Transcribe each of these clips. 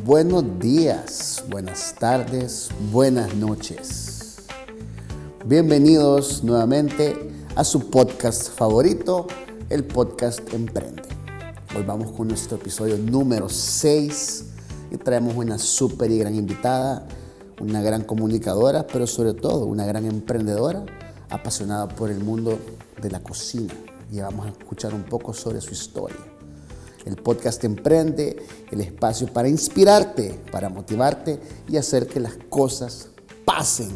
Buenos días, buenas tardes, buenas noches. Bienvenidos nuevamente a su podcast favorito, el podcast Emprende. Hoy vamos con nuestro episodio número 6 y traemos una súper y gran invitada, una gran comunicadora, pero sobre todo una gran emprendedora apasionada por el mundo de la cocina. Y vamos a escuchar un poco sobre su historia. El podcast Emprende, el espacio para inspirarte, para motivarte y hacer que las cosas pasen.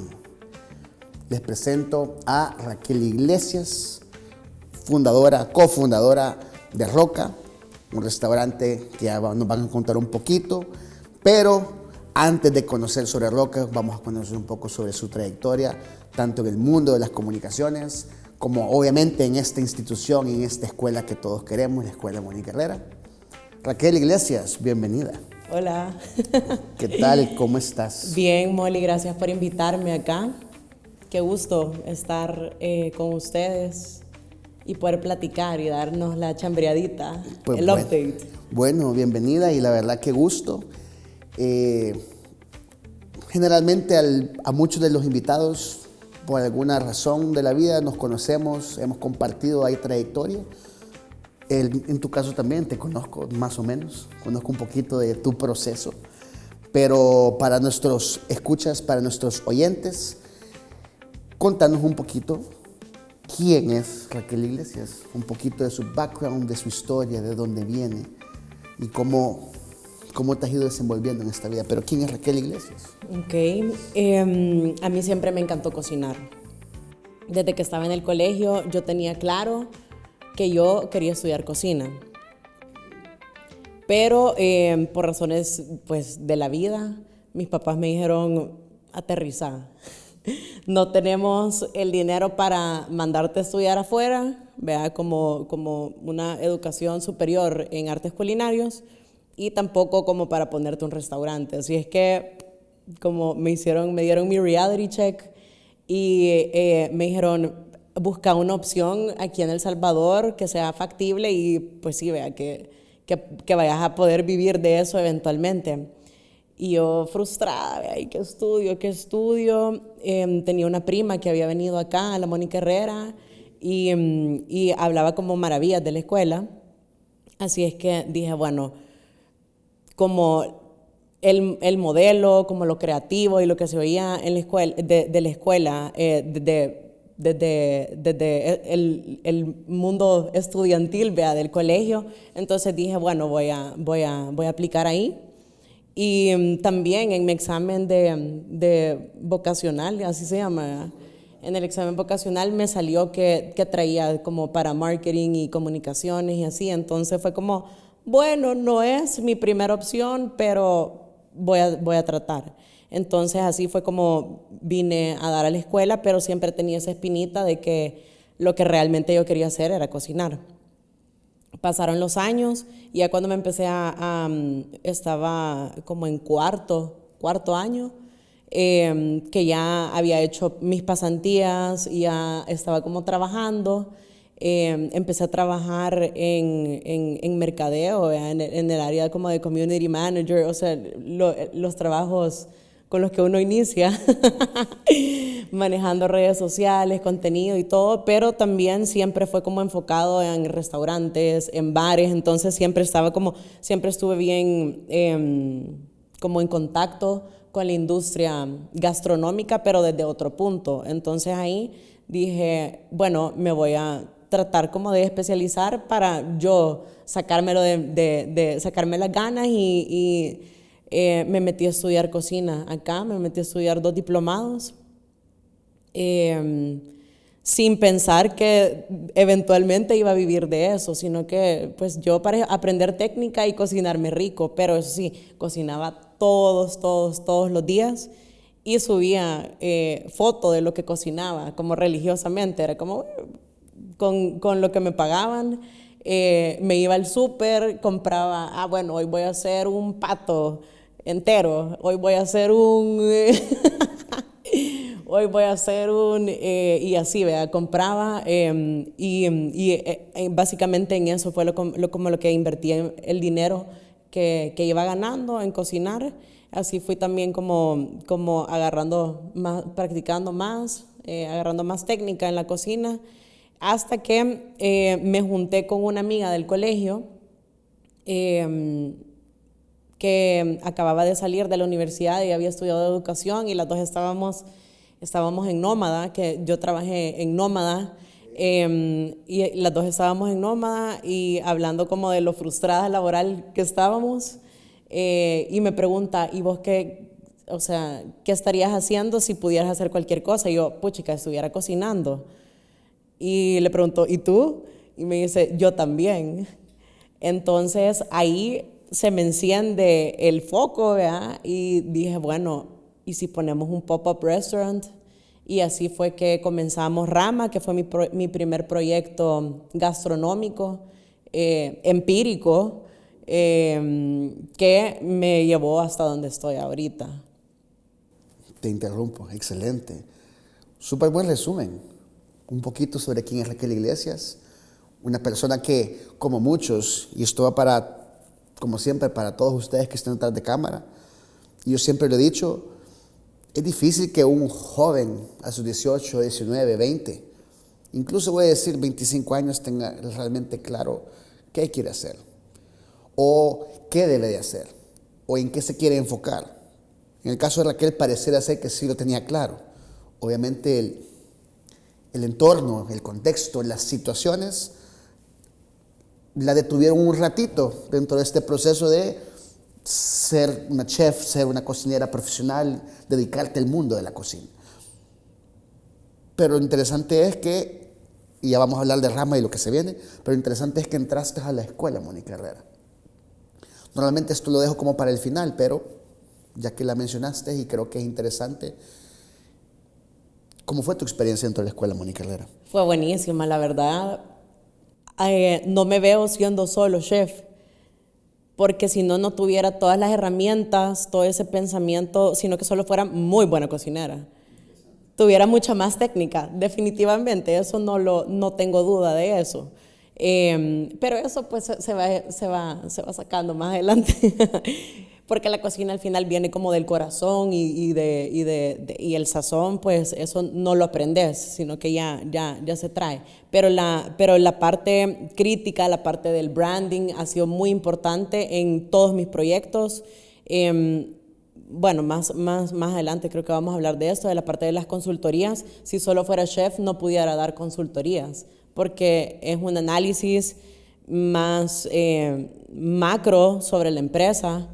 Les presento a Raquel Iglesias, cofundadora de Roca, un restaurante que ya nos van a contar un poquito, pero antes de conocer sobre Roca, vamos a conocer un poco sobre su trayectoria, tanto en el mundo de las comunicaciones, como obviamente en esta institución y en esta escuela que todos queremos, la Escuela Mónica Herrera. Raquel Iglesias, bienvenida. Hola. ¿Qué tal? ¿Cómo estás? Bien, Molly, gracias por invitarme acá. Qué gusto estar con ustedes y poder platicar y darnos la chambreadita, update. Bueno, bienvenida y la verdad qué gusto. Generalmente a muchos de los invitados, por alguna razón de la vida, nos conocemos, hemos compartido ahí trayectoria. En tu caso también te conozco más o menos, conozco un poquito de tu proceso, pero para nuestros escuchas, para nuestros oyentes, contanos un poquito quién es Raquel Iglesias, un poquito de su background, de su historia, de dónde viene y cómo te has ido desenvolviendo en esta vida. Pero ¿quién es Raquel Iglesias? Ok, a mí siempre me encantó cocinar. Desde que estaba en el colegio yo tenía claro que yo quería estudiar cocina. Pero por razones pues, de la vida, mis papás me dijeron, aterriza. No tenemos el dinero para mandarte a estudiar afuera, vea, como una educación superior en artes culinarios, y tampoco como para ponerte un restaurante. Así es que como me dieron mi reality check y me dijeron, busca una opción aquí en El Salvador que sea factible y pues sí, vea, que vayas a poder vivir de eso eventualmente. Y yo frustrada, vea, ¿y qué estudio? Tenía una prima que había venido acá a la Mónica Herrera y hablaba como maravillas de la escuela. Así es que dije, bueno, como el modelo, como lo creativo y lo que se oía en la escuela, de la escuela, desde el mundo estudiantil, vea, del colegio. Entonces dije, bueno, voy a aplicar ahí. Y también en mi examen de vocacional, así se llama, ¿verdad? En el examen vocacional me salió que traía como para marketing y comunicaciones y así. Entonces fue como, bueno, no es mi primera opción, pero voy a tratar. Entonces así fue como vine a dar a la escuela, pero siempre tenía esa espinita de que lo que realmente yo quería hacer era cocinar. Pasaron los años y ya cuando me empecé estaba como en cuarto año, que ya había hecho mis pasantías y ya estaba como trabajando. Empecé a trabajar en mercadeo, en el área como de community manager, o sea, los trabajos con los que uno inicia, manejando redes sociales, contenido y todo, pero también siempre fue como enfocado en restaurantes, en bares. Entonces siempre estuve bien como en contacto con la industria gastronómica, pero desde otro punto. Entonces ahí dije, bueno, me voy a tratar como de especializar para yo sacármelo de sacarme las ganas y me metí a estudiar cocina acá, me metí a estudiar 2 diplomados, sin pensar que eventualmente iba a vivir de eso, sino que pues yo para aprender técnica y cocinarme rico, pero eso sí, cocinaba todos los días y subía foto de lo que cocinaba, como religiosamente, era como con lo que me pagaban. Me iba al súper, compraba, bueno, hoy voy a hacer un pato entero, hoy voy a hacer y así, vea, compraba básicamente en eso fue como lo que invertí en el dinero que iba ganando en cocinar. Así fui también como agarrando más, practicando más, agarrando más técnica en la cocina, hasta que me junté con una amiga del colegio que acababa de salir de la universidad y había estudiado educación, y las dos estábamos en Nómada, que yo trabajé en Nómada, y las dos estábamos en Nómada y hablando como de lo frustrada laboral que estábamos, y me pregunta, ¿y vos qué estarías haciendo si pudieras hacer cualquier cosa? Y yo, puchica, estuviera cocinando. Y le pregunto, ¿y tú? Y me dice, yo también. Entonces ahí se me enciende el foco, ¿verdad? Y dije, bueno, ¿y si ponemos un pop-up restaurant? Y así fue que comenzamos Rama, que fue mi primer proyecto gastronómico, empírico, que me llevó hasta donde estoy ahorita. Te interrumpo, excelente. Súper buen resumen. Un poquito sobre quién es Raquel Iglesias. Una persona que, como muchos, y esto va para, como siempre, para todos ustedes que están detrás de cámara, y yo siempre lo he dicho, es difícil que un joven a sus 18, 19, 20, incluso voy a decir 25 años, tenga realmente claro qué quiere hacer, o qué debe de hacer, o en qué se quiere enfocar. En el caso de Raquel pareciera ser que sí lo tenía claro. Obviamente el entorno, el contexto, las situaciones la detuvieron un ratito dentro de este proceso de ser una chef, ser una cocinera profesional, dedicarte al mundo de la cocina. Pero lo interesante es que, y ya vamos a hablar de Rama y lo que se viene, pero lo interesante es que entraste a la escuela Mónica Herrera. Normalmente esto lo dejo como para el final, pero ya que la mencionaste y creo que es interesante, ¿cómo fue tu experiencia dentro de la escuela Mónica Herrera? Fue buenísima, la verdad. No me veo siendo solo chef, porque si no, no tuviera todas las herramientas, todo ese pensamiento, sino que solo fuera muy buena cocinera. Tuviera mucha más técnica, definitivamente, eso no tengo duda de eso. Pero eso pues se va sacando más adelante, porque la cocina al final viene como del corazón y el sazón, pues eso no lo aprendes, sino que ya se trae. Pero la parte crítica, la parte del branding ha sido muy importante en todos mis proyectos. Bueno, más adelante creo que vamos a hablar de esto, de la parte de las consultorías. Si solo fuera chef no pudiera dar consultorías, porque es un análisis más macro sobre la empresa,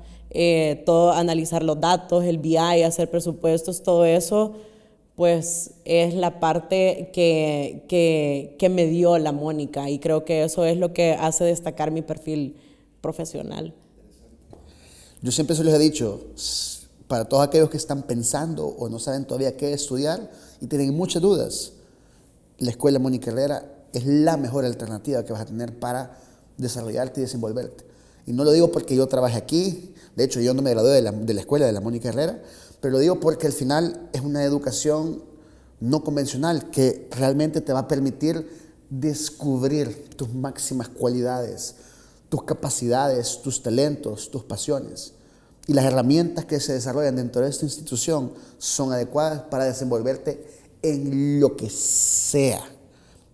todo analizar los datos, el BI, hacer presupuestos, todo eso, pues es la parte que me dio la Mónica, y creo que eso es lo que hace destacar mi perfil profesional. Yo siempre se los he dicho, para todos aquellos que están pensando o no saben todavía qué estudiar y tienen muchas dudas, la Escuela Mónica Herrera es la mejor alternativa que vas a tener para desarrollarte y desenvolverte. Y no lo digo porque yo trabajé aquí, de hecho yo no me gradué de la escuela de la Mónica Herrera, pero lo digo porque al final es una educación no convencional que realmente te va a permitir descubrir tus máximas cualidades, tus capacidades, tus talentos, tus pasiones. Y las herramientas que se desarrollan dentro de esta institución son adecuadas para desenvolverte en lo que sea.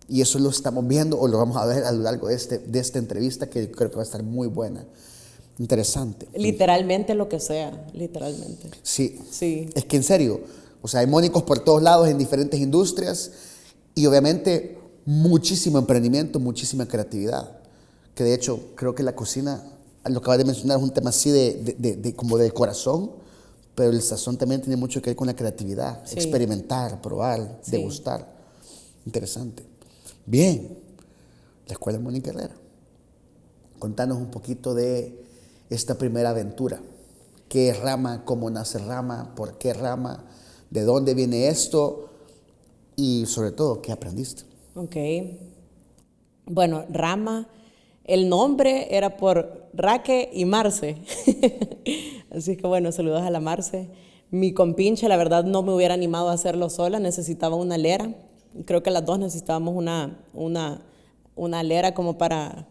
Y eso lo estamos viendo o lo vamos a ver a lo largo de esta entrevista, que creo que va a estar muy buena, interesante. Literalmente lo que sea, literalmente. Sí. Sí. Es que en serio, o sea, hay mónicos por todos lados en diferentes industrias y obviamente muchísimo emprendimiento, muchísima creatividad. Que de hecho creo que la cocina, lo que acabas de mencionar, es un tema así como del corazón, pero el sazón también tiene mucho que ver con la creatividad, sí. Experimentar, probar, sí. Degustar. Interesante. Bien, la Escuela Mónica Herrera. Contanos un poquito de esta primera aventura. ¿Qué es Rama? ¿Cómo nace Rama? ¿Por qué Rama? ¿De dónde viene esto? Y sobre todo, ¿qué aprendiste? Ok. Bueno, Rama, el nombre era por Raque y Marce. Así que bueno, saludos a la Marce. Mi compinche, la verdad, no me hubiera animado a hacerlo sola, necesitaba una alera. Creo que las dos necesitábamos una alera como para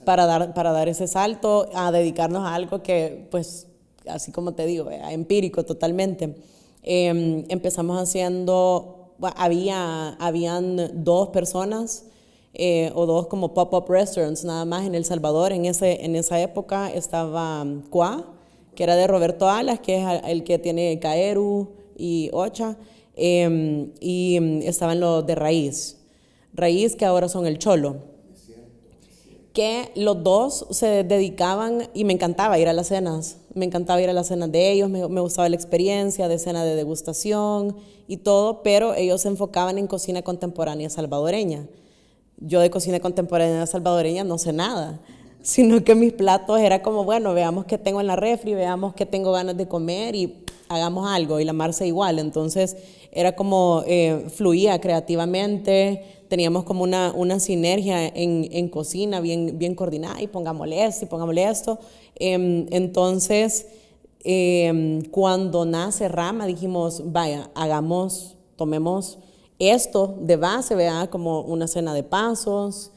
para dar ese salto a dedicarnos a algo que, pues, así como te digo, empírico totalmente. Empezamos haciendo, habían 2 personas o 2 como pop-up restaurants nada más en El Salvador. En esa época estaba Cuá, que era de Roberto Alas, que es el que tiene Caeru y Ocha, y estaban los de Raíz, que ahora son El Cholo, que los 2 se dedicaban, y me encantaba ir a las cenas de ellos, me gustaba la experiencia de cena de degustación y todo, pero ellos se enfocaban en cocina contemporánea salvadoreña. Yo de cocina contemporánea salvadoreña no sé nada, sino que mis platos era como, bueno, veamos qué tengo en la refri, veamos qué tengo ganas de comer y hagamos algo, y la Marce igual. Entonces era como fluía creativamente, teníamos como una sinergia en cocina bien coordinada, y pongámosle esto. Entonces, cuando nace Rama, dijimos, vaya, tomemos esto de base, vea, como una cena de pasos.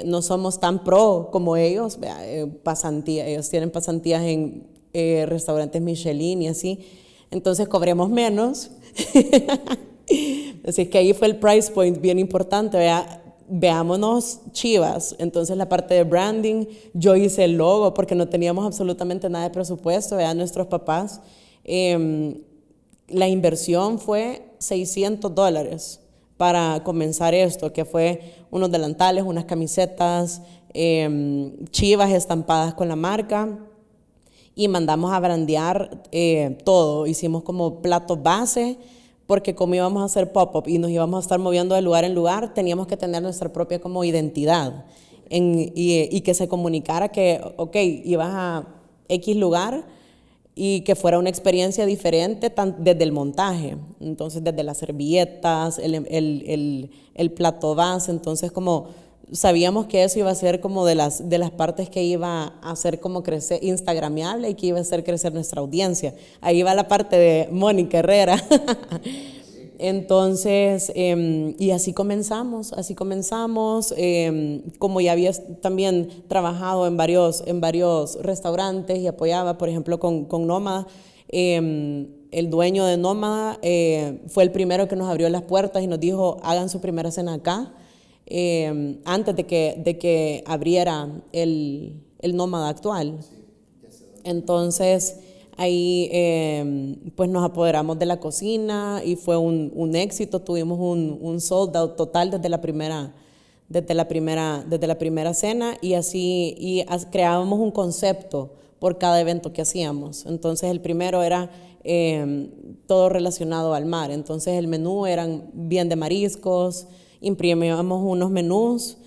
No somos tan pro como ellos, vea, pasantía, ellos tienen pasantías en restaurantes Michelin y así, entonces cobremos menos. Así que ahí fue el price point bien importante, veámonos chivas. Entonces la parte de branding, yo hice el logo porque no teníamos absolutamente nada de presupuesto, nuestros papás. La inversión fue $600 para comenzar esto, que fue unos delantales, unas camisetas, chivas estampadas con la marca, y mandamos a brandear todo. Hicimos como platos base, porque como íbamos a hacer pop-up y nos íbamos a estar moviendo de lugar en lugar, teníamos que tener nuestra propia como identidad, y que se comunicara que, ok, ibas a X lugar, y que fuera una experiencia diferente desde el montaje, entonces desde las servilletas, el plato base. Entonces como sabíamos que eso iba a ser como de las partes que iba a hacer como crecer, instagramiable, y que iba a hacer crecer nuestra audiencia. Ahí va la parte de Mónica Herrera. Entonces, y así comenzamos, como ya había también trabajado en varios restaurantes y apoyaba, por ejemplo, con Nómada. El dueño de Nómada fue el primero que nos abrió las puertas y nos dijo, hagan su primera cena acá, antes de que abriera el Nómada actual. Entonces, ahí pues nos apoderamos de la cocina y fue un éxito. Tuvimos un sold out total desde la primera cena, y así creábamos un concepto por cada evento que hacíamos. Entonces el primero era todo relacionado al mar, entonces el menú eran bien de mariscos, imprimíamos unos menús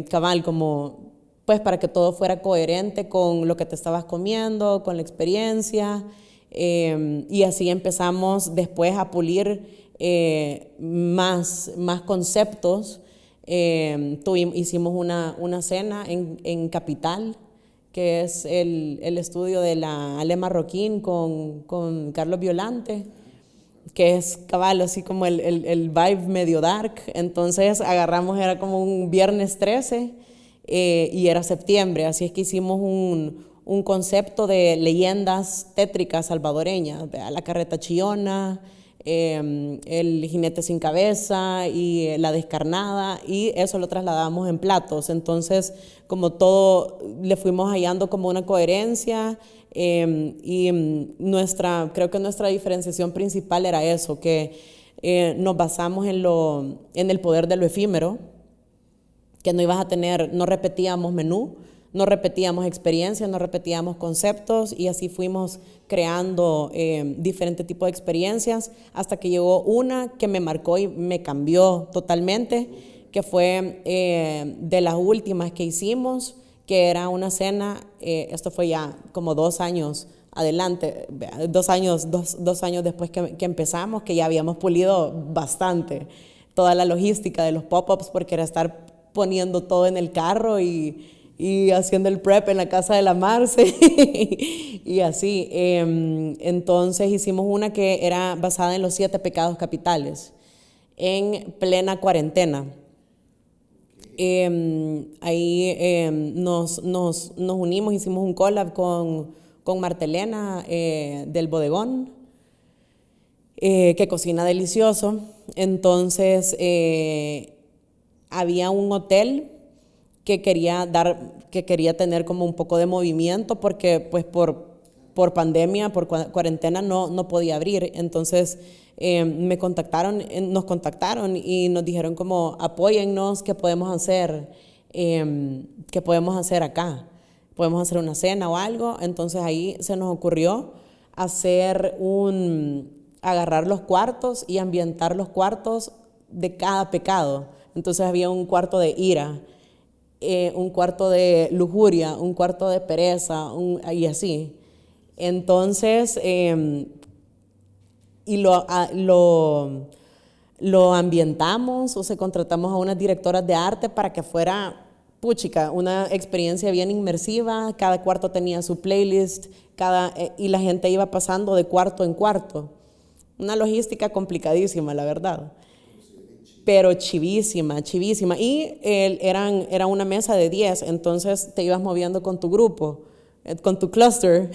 cabal como pues para que todo fuera coherente con lo que te estabas comiendo, con la experiencia, y así empezamos después a pulir más conceptos. Hicimos una cena en Capital, que es el estudio de la Ale Marroquín con Carlos Violante, que es cabal, así como el vibe medio dark. Entonces agarramos, era como un viernes 13, y era septiembre, así es que hicimos un concepto de leyendas tétricas salvadoreñas, la carreta chillona, el jinete sin cabeza y la descarnada, y eso lo trasladamos en platos. Entonces, como todo le fuimos hallando como una coherencia, y creo que nuestra diferenciación principal era eso, que nos basamos en el poder de lo efímero, que no repetíamos menú, no repetíamos experiencias, no repetíamos conceptos, y así fuimos creando diferentes tipos de experiencias, hasta que llegó una que me marcó y me cambió totalmente, que fue de las últimas que hicimos, que era una cena, esto fue ya como 2 años adelante, 2 años después que empezamos, que ya habíamos pulido bastante toda la logística de los pop-ups, porque era estar poniendo todo en el carro y haciendo el prep en la casa de la Marce y así. Entonces hicimos una que era basada en los 7 pecados capitales, en plena cuarentena. Ahí nos unimos, hicimos un collab con Martelena del Bodegón, que cocina delicioso. Entonces había un hotel que quería tener como un poco de movimiento porque pues por pandemia, por cuarentena no podía abrir. Entonces nos contactaron y nos dijeron como apóyennos, ¿qué podemos hacer? ¿Qué podemos hacer acá? ¿Podemos hacer una cena o algo? Entonces ahí se nos ocurrió agarrar los cuartos y ambientar los cuartos de cada pecado. Entonces había un cuarto de ira, un cuarto de lujuria, un cuarto de pereza, y así. Entonces, y lo ambientamos, o sea, contratamos a unas directoras de arte para que fuera, puchica, una experiencia bien inmersiva. Cada cuarto tenía su playlist, y la gente iba pasando de cuarto en cuarto. Una logística complicadísima, la verdad. Pero chivísima. Y era una mesa de 10, entonces te ibas moviendo con tu grupo, con tu cluster.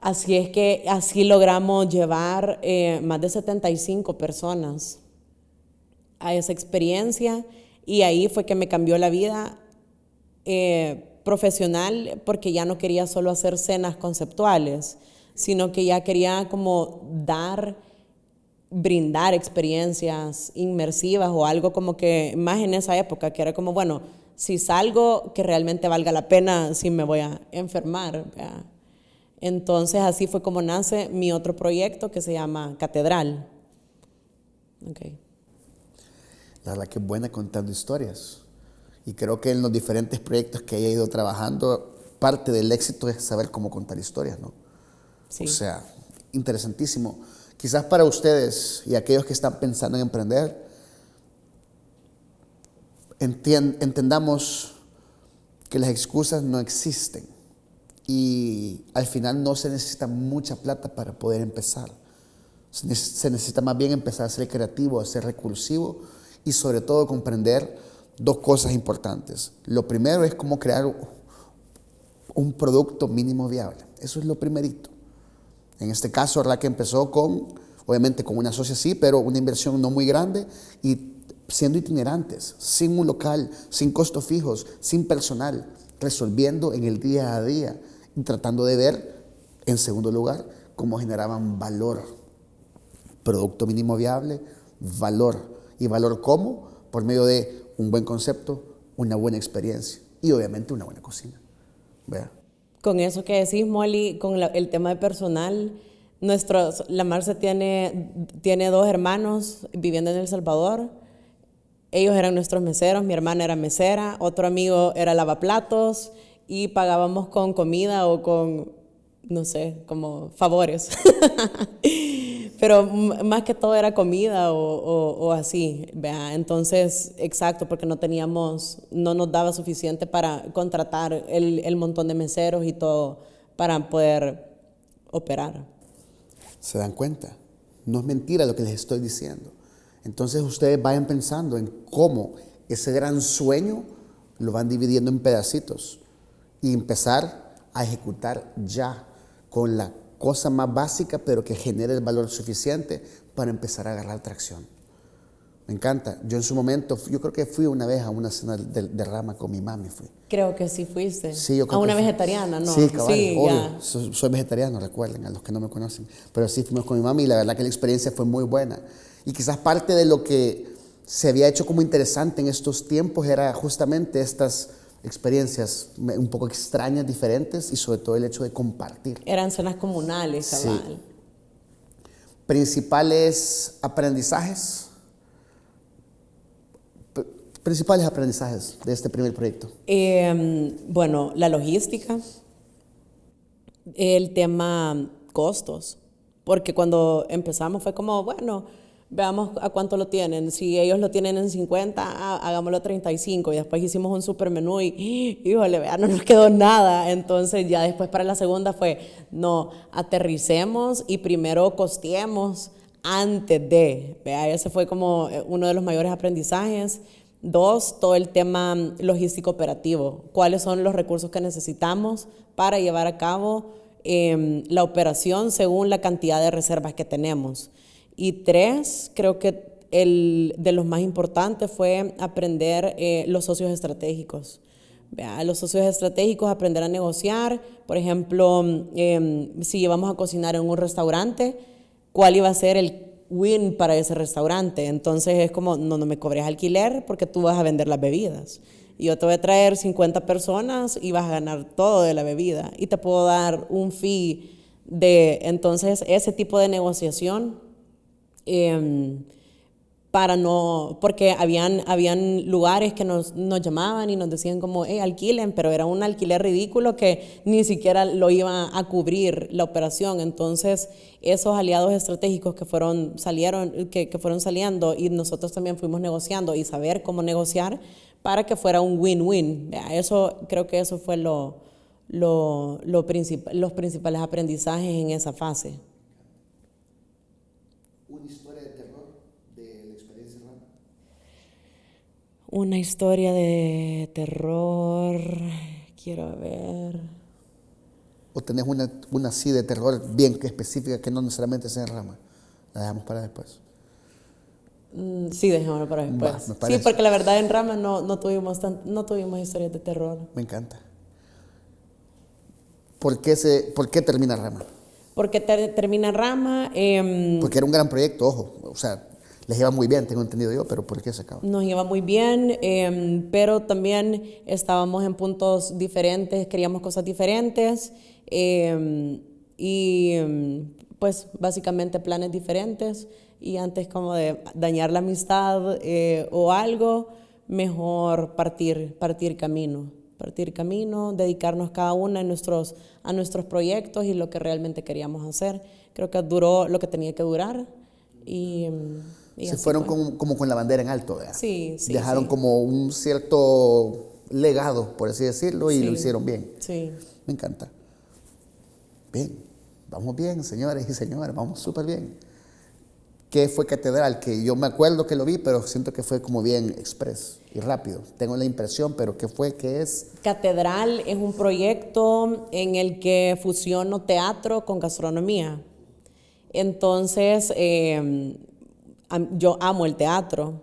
Así es que así logramos llevar más de 75 personas a esa experiencia, y ahí fue que me cambió la vida profesional, porque ya no quería solo hacer cenas conceptuales, sino que ya quería como brindar experiencias inmersivas o algo como que más en esa época, que era como, bueno, si salgo, que realmente valga la pena, si me voy a enfermar, ¿verdad? Entonces así fue como nace mi otro proyecto que se llama Catedral. Okay. La verdad que es buena contando historias. Y creo que en los diferentes proyectos que haya ido trabajando, parte del éxito es saber cómo contar historias, ¿no? Sí. O sea, interesantísimo. Quizás para ustedes y aquellos que están pensando en emprender, entendamos que las excusas no existen. Y al final no se necesita mucha plata para poder empezar. Se necesita más bien empezar a ser creativo, a ser recursivo y sobre todo comprender dos cosas importantes. Lo primero es cómo crear un producto mínimo viable. Eso es lo primerito. En este caso, Raquel empezó obviamente con una socia sí, pero una inversión no muy grande y siendo itinerantes, sin un local, sin costos fijos, sin personal, resolviendo en el día a día y tratando de ver, en segundo lugar, cómo generaban valor. Producto mínimo viable, valor. ¿Y valor cómo? Por medio de un buen concepto, una buena experiencia y obviamente una buena cocina. ¿Vea? Con eso que decís, Molly, con el tema de personal, la Marce tiene 2 hermanos viviendo en El Salvador. Ellos eran nuestros meseros, mi hermana era mesera, otro amigo era lavaplatos, y pagábamos con comida o con, no sé, como favores. Pero más que todo era comida o así, ¿vea? Entonces, exacto, porque no nos daba suficiente para contratar el montón de meseros y todo para poder operar. ¿Se dan cuenta? No es mentira lo que les estoy diciendo. Entonces ustedes vayan pensando en cómo ese gran sueño lo van dividiendo en pedacitos y empezar a ejecutar ya con la cosa más básica, pero que genere el valor suficiente para empezar a agarrar tracción. Me encanta. Yo en su momento, yo creo que fui una vez a una cena de rama con mi mami. Creo que sí fuiste. Sí, yo creo a una que vegetariana, ¿no? Sí, cabal, sí, obvio. Ya. Soy vegetariano, recuerden, a los que no me conocen. Pero sí fuimos con mi mami y la verdad que la experiencia fue muy buena. Y quizás parte de lo que se había hecho como interesante en estos tiempos era justamente estas experiencias un poco extrañas, diferentes y sobre todo el hecho de compartir. Eran cenas comunales, cabal. Sí. Principales aprendizajes de este primer proyecto. Bueno, la logística, el tema costos, porque cuando empezamos fue como, bueno, veamos a cuánto lo tienen. Si ellos lo tienen en 50, hagámoslo 35. Y después hicimos un super menú y, híjole, vea, no nos quedó nada. Entonces ya después para la segunda fue, no, aterricemos y primero costeemos antes de, ¿vea? Ese fue como uno de los mayores aprendizajes. 2, todo el tema logístico operativo. ¿Cuáles son los recursos que necesitamos para llevar a cabo la operación según la cantidad de reservas que tenemos? Y 3, creo que de los más importantes fue aprender los socios estratégicos. ¿Vea? Los socios estratégicos, aprender a negociar. Por ejemplo, si íbamos a cocinar en un restaurante, ¿cuál iba a ser el win para ese restaurante? Entonces es como, no me cobres alquiler porque tú vas a vender las bebidas. Y yo te voy a traer 50 personas y vas a ganar todo de la bebida. Y te puedo dar un fee de... Entonces, ese tipo de negociación, para no... Porque habían lugares que nos llamaban y nos decían como, alquilen, pero era un alquiler ridículo que ni siquiera lo iba a cubrir la operación. Entonces, esos aliados estratégicos que fueron saliendo y nosotros también fuimos negociando y saber cómo negociar para que fuera un win-win. Creo que eso fue los principales aprendizajes en esa fase. ¿Una historia de terror de la experiencia Rama? Una historia de terror, quiero ver. ¿O tenés una así de terror bien específica que no necesariamente sea en Rama? La dejamos para después. Sí, dejémoslo para después. Sí, porque la verdad en Rama no tuvimos historias de terror. Me encanta. ¿Por qué termina Rama? ¿Por qué termina Rama? Porque era un gran proyecto, ojo. O sea, les iba muy bien, tengo entendido yo, pero ¿por qué se acabó? Nos iba muy bien, pero también estábamos en puntos diferentes, queríamos cosas diferentes y pues básicamente planes diferentes. Y antes como de dañar la amistad o algo, mejor partir camino, dedicarnos cada una a nuestros proyectos y lo que realmente queríamos hacer. Creo que duró lo que tenía que durar y se fueron como con la bandera en alto, ¿verdad? Sí. Dejaron como un cierto legado, por así decirlo, y lo hicieron bien. Sí. Me encanta. Bien, vamos bien, señores y señores, vamos súper bien. ¿Qué fue Catedral? Que yo me acuerdo que lo vi, pero siento que fue como bien express y rápido. Tengo la impresión, pero ¿qué es? Catedral es un proyecto en el que fusiono teatro con gastronomía. Entonces, yo amo el teatro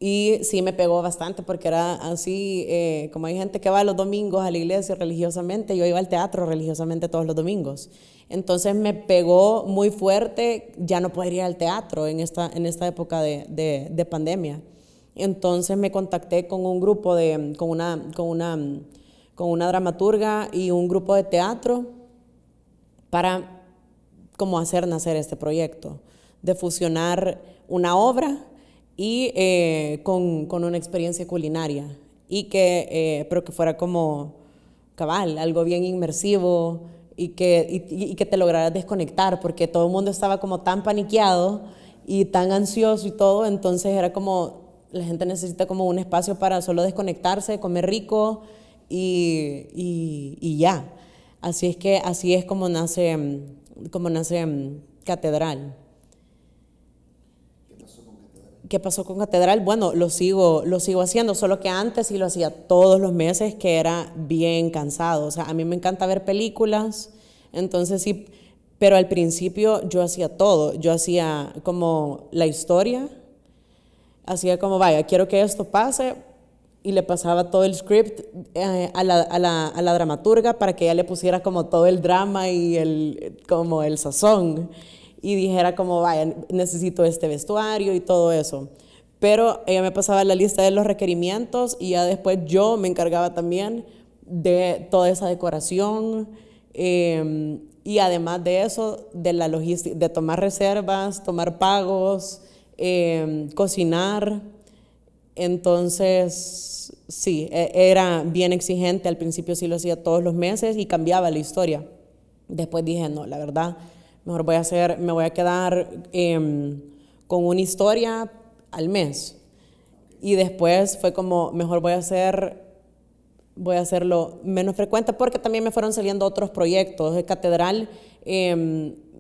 y sí me pegó bastante porque era así, como hay gente que va los domingos a la iglesia religiosamente, yo iba al teatro religiosamente todos los domingos. Entonces me pegó muy fuerte ya no poder ir al teatro en esta época de pandemia. Entonces me contacté con un grupo con una dramaturga y un grupo de teatro para como hacer nacer este proyecto, de fusionar una obra y con una experiencia culinaria pero que fuera como cabal, algo bien inmersivo y que te lograras desconectar, porque todo el mundo estaba como tan paniqueado y tan ansioso y todo. Entonces era como, la gente necesita como un espacio para solo desconectarse, comer rico y ya. Así es como nace Catedral. ¿Qué pasó con Catedral? Bueno, lo sigo haciendo, solo que antes sí lo hacía todos los meses, que era bien cansado. O sea, a mí me encanta ver películas, entonces sí, pero al principio yo hacía todo. Yo hacía como la historia, hacía como, vaya, quiero que esto pase, y le pasaba todo el script a la dramaturga para que ella le pusiera como todo el drama y como el sazón. Y dijera como, vaya, necesito este vestuario y todo eso. Pero ella me pasaba la lista de los requerimientos y ya después yo me encargaba también de toda esa decoración y además de eso, de la logística, de tomar reservas, tomar pagos, cocinar. Entonces, sí, era bien exigente. Al principio sí lo hacía todos los meses y cambiaba la historia. Después dije, no, la verdad, mejor me voy a quedar con una historia al mes. Y después fue como, mejor voy a hacer voy a hacerlo menos frecuente porque también me fueron saliendo otros proyectos. De Catedral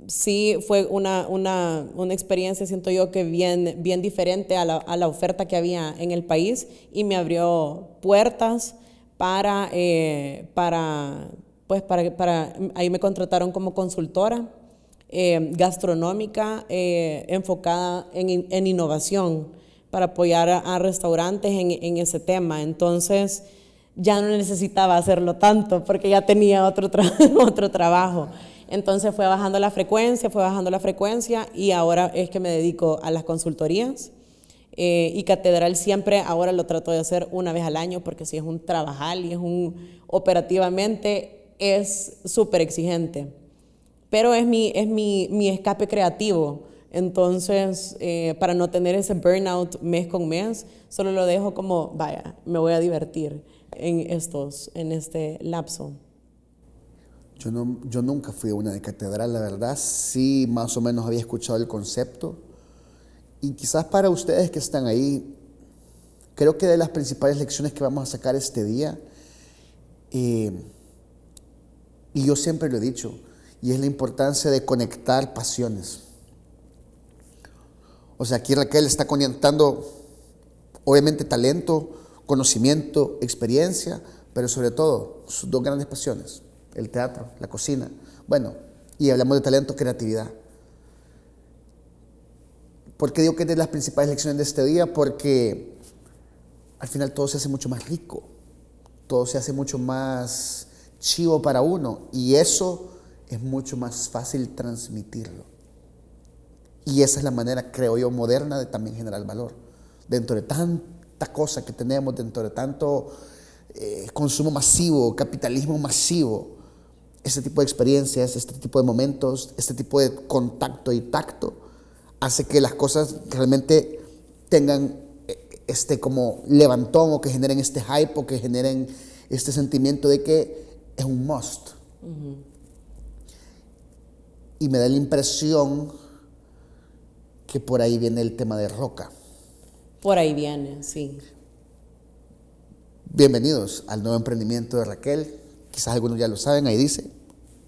sí fue una experiencia, siento yo, que bien diferente a la oferta que había en el país y me abrió puertas ahí me contrataron como consultora gastronómica enfocada en innovación para apoyar a restaurantes en ese tema. Entonces ya no necesitaba hacerlo tanto porque ya tenía otro trabajo. Entonces fue bajando la frecuencia y ahora es que me dedico a las consultorías. Y Catedral siempre ahora lo trato de hacer una vez al año porque si es un trabajal y operativamente es súper exigente. Pero es mi escape creativo. Entonces, para no tener ese burnout mes con mes, solo lo dejo como, vaya, me voy a divertir en este lapso. Yo nunca fui a una de Catedral, la verdad. Sí, más o menos había escuchado el concepto. Y quizás para ustedes que están ahí, creo que de las principales lecciones que vamos a sacar este día, y yo siempre lo he dicho, y es la importancia de conectar pasiones. O sea, aquí Raquel está conectando, obviamente, talento, conocimiento, experiencia, pero sobre todo sus dos grandes pasiones, el teatro, la cocina. Bueno, y hablamos de talento, creatividad. ¿Por qué digo que es de las principales lecciones de este día? Porque al final todo se hace mucho más rico, todo se hace mucho más chivo para uno y eso es mucho más fácil transmitirlo. Y esa es la manera, creo yo, moderna de también generar valor. Dentro de tanta cosa que tenemos, dentro de tanto consumo masivo, capitalismo masivo, este tipo de experiencias, este tipo de momentos, este tipo de contacto y tacto, hace que las cosas realmente tengan este como levantón o que generen este hype o que generen este sentimiento de que es un must. Uh-huh. Y me da la impresión que por ahí viene el tema de Roca. Por ahí viene, sí. Bienvenidos al nuevo emprendimiento de Raquel. Quizás algunos ya lo saben, ahí dice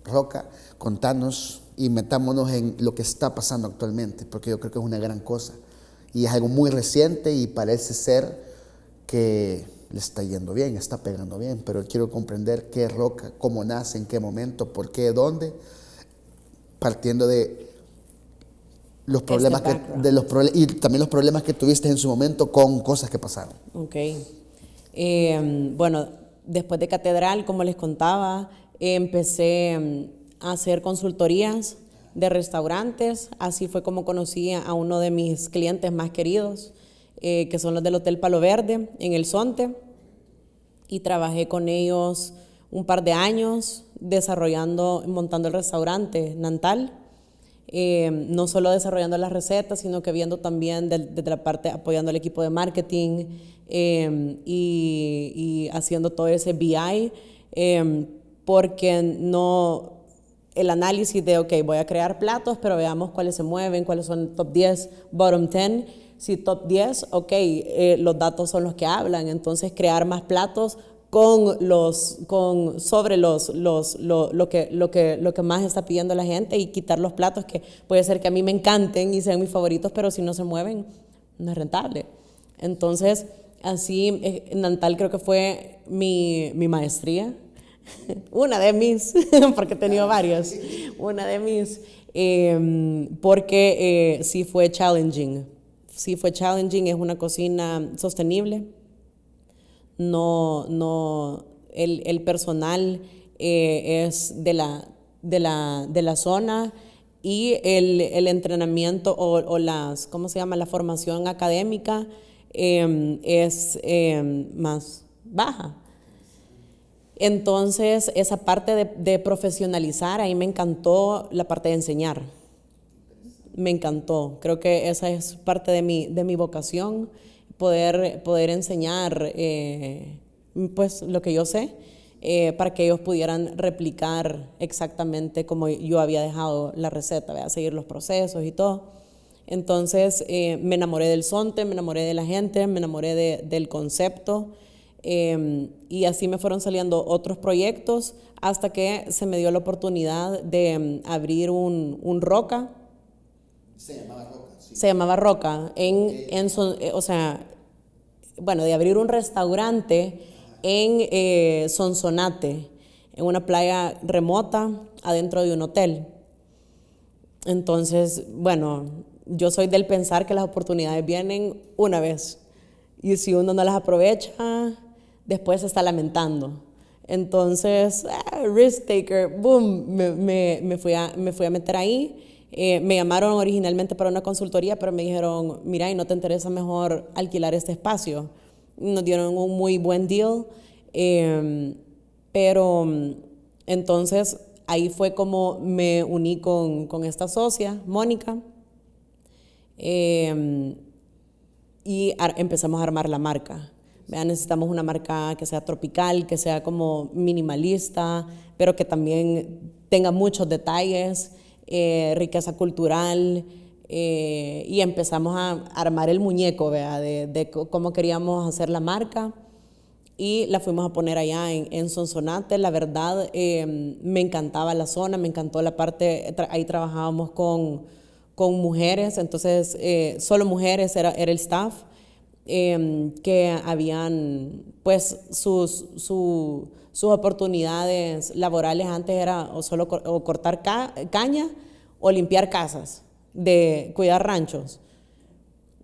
Roca, contanos y metámonos en lo que está pasando actualmente, porque yo creo que es una gran cosa. Y es algo muy reciente y parece ser que le está yendo bien, está pegando bien, pero quiero comprender qué es Roca, cómo nace, en qué momento, por qué, dónde, partiendo de los problemas y también los problemas que tuviste en su momento con cosas que pasaron. Ok. Bueno, después de Catedral, como les contaba, empecé a hacer consultorías de restaurantes. Así fue como conocí a uno de mis clientes más queridos, que son los del Hotel Palo Verde en El Zonte. Y trabajé con ellos un par de años montando el restaurante Nantal. No solo desarrollando las recetas, sino que viendo también desde la parte, apoyando al equipo de marketing y haciendo todo ese BI, porque el análisis de, ok, voy a crear platos, pero veamos cuáles se mueven, cuáles son el top 10, bottom 10. Si top 10, ok, los datos son los que hablan, entonces crear más platos sobre lo que más está pidiendo la gente y quitar los platos que puede ser que a mí me encanten y sean mis favoritos, pero si no se mueven, no es rentable. Entonces, así, Nantal creo que fue mi maestría, una de mis, porque he tenido varias, una de mis, porque sí fue challenging. Sí fue challenging, es una cocina sostenible. No, el personal es de la zona y el entrenamiento o ¿cómo se llama? La formación académica es más baja. Entonces, esa parte de profesionalizar, ahí me encantó la parte de enseñar. Me encantó. Creo que esa es parte de mi vocación. Poder enseñar pues lo que yo sé para que ellos pudieran replicar exactamente como yo había dejado la receta, seguir los procesos y todo. Entonces me enamoré del Zonte, me enamoré de la gente, me enamoré del concepto Y así me fueron saliendo otros proyectos hasta que se me dio la oportunidad de abrir un Roca. Se llamaba Roca, sí. Se llamaba Roca, o sea, bueno, de abrir un restaurante en Sonsonate, en una playa remota, adentro de un hotel. Entonces, bueno, yo soy del pensar que las oportunidades vienen una vez. Y si uno no las aprovecha, después se está lamentando. Entonces, risk taker, boom, me fui a meter ahí. Me llamaron originalmente para una consultoría, pero me dijeron, mira, ¿y no te interesa mejor alquilar este espacio? Nos dieron un muy buen deal, pero entonces ahí fue como me uní con esta socia, Mónica, y empezamos a armar la marca. Vean, necesitamos una marca que sea tropical, que sea como minimalista, pero que también tenga muchos detalles, riqueza cultural, y empezamos a armar el muñeco, ¿vea? De cómo queríamos hacer la marca, y la fuimos a poner allá en Sonsonate. La verdad, me encantaba la zona, me encantó la parte, ahí trabajábamos con mujeres, entonces solo mujeres era el staff, que habían pues sus oportunidades laborales antes era o solo cortar caña o limpiar casas, de cuidar ranchos.